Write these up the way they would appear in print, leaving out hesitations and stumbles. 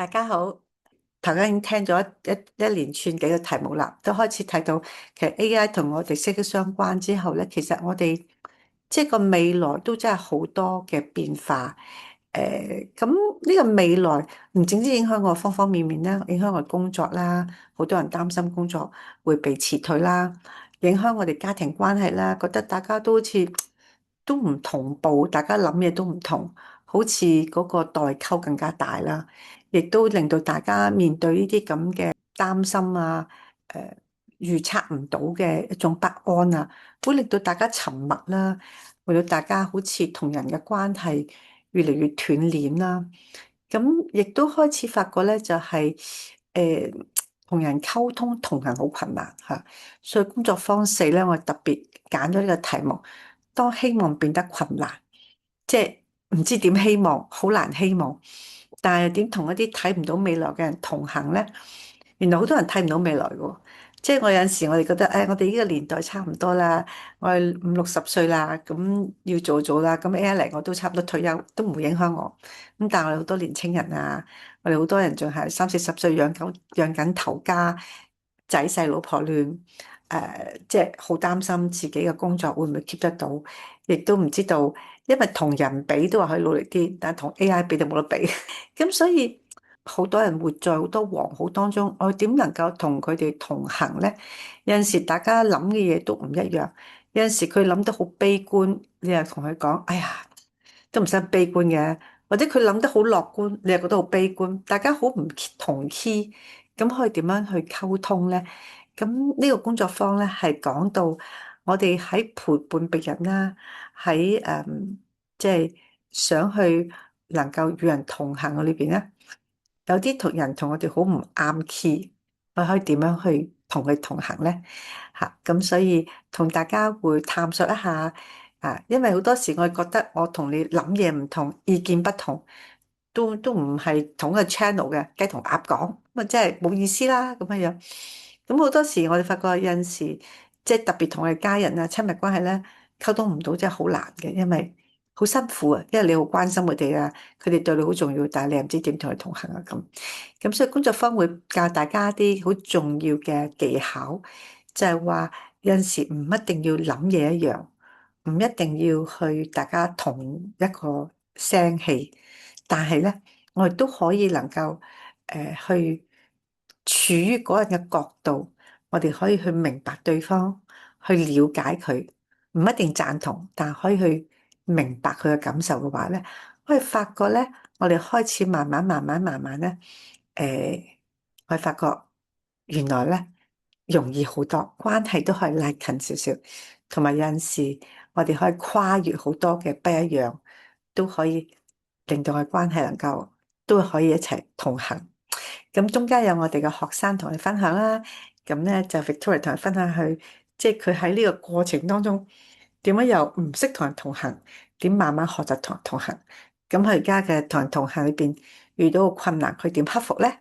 大家好，頭先已經聽咗一連串幾個題目啦，都開始睇到其實 AI 同我哋息息相關之後咧，其實我哋即係個未來都真係好多嘅變化。咁呢個未來唔淨止影響我方方面面啦，影響我工作啦，好多人擔心工作會被辭退啦，影響我哋家庭關係啦，覺得大家都好似都唔同步，大家諗嘢都唔同，好似嗰個代溝更加大啦。亦都令到大家面對呢啲咁嘅擔心啊，預測唔到嘅一種不安啊，會令到大家沉默啦，令到大家好似同人嘅關係越嚟越斷鏈啦。咁亦都開始發覺咧，就係同人溝通同行好困難嚇，所以工作坊4咧，我特別揀咗呢個題目，當希望變得困難。即係唔知點希望，好難希望，但係點同一啲睇唔到未來嘅人同行咧？原來好多人睇唔到未來嘅喎，即係我有陣時我哋覺得，誒，我哋呢個年代差唔多啦，我哋50、60歲啦，咁要做啦，咁 AI 嚟我都差唔多退休，都唔會影響我。咁但係我哋好多年青人啊，我哋好多人仲係30、40歲養緊頭家，仔細老婆亂，即係好擔心自己嘅工作會唔會 keep 得到，亦都唔知道。因為同人比都話可以努力啲，但係同 AI 比就冇得比。咁所以好多人活在好多惶恐當中，我點能夠同佢哋同行咧？有陣時大家諗嘅嘢都唔一樣，有陣時佢諗得好悲觀，你又同佢講：哎呀，都唔使悲觀嘅。或者佢諗得好樂觀，你又覺得好悲觀，大家好唔同 key，咁可以點樣去溝通咧？咁呢個工作坊咧係講到我哋喺陪伴別人啦，喺即係想去能夠與人同行嘅裏邊咧，有啲同人同我哋好唔啱 key，我可以點樣去同佢同行咧？嚇，咁所以同大家會探索一下啊，因為好多時我覺得我同你諗嘢唔同，意見不同，都唔係同一個 channel 嘅，雞同鴨講，咁啊真係冇意思啦咁樣樣。咁好多時我哋發覺有陣時，即係特別同我哋家人啊、親密關係咧溝通唔到，真係好難嘅，因為好辛苦啊，因為你好關心佢哋啊，佢哋對你好重要，但係你又唔知點同佢同行啊咁。咁所以工作坊會教大家啲好重要嘅技巧，就係話有陣時唔一定要諗嘢一樣，唔一定要去大家同一個聲氣，但係咧，我哋都可以能夠去處於嗰人嘅角度，我哋可以去明白對方，去了解佢，唔一定贊同，但係可以去明白佢嘅感受嘅話咧，我哋發覺咧，我哋開始慢慢咧，我哋發覺原來咧容易好多，關係都可以拉近少少，同埋有陣時我哋可以跨越好多嘅不一樣，都可以令到我哋關係能夠都可以一齊同行。咁中間有我哋嘅學生同佢分享啦，咁咧就 Victoria 同佢分享佢，即係佢喺呢個過程當中點樣由唔識同人同行，點慢慢學習同人同行。咁佢而家嘅同人同行裏邊遇到個困難，佢點克服咧？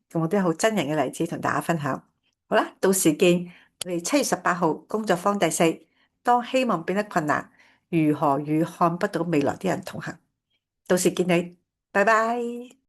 咁我都有好真人嘅例子同大家分享。好啦，到時見。我哋7月18號工作坊第4，當希望變得困難，如何與看不到未來啲人同行？到時見你，拜拜。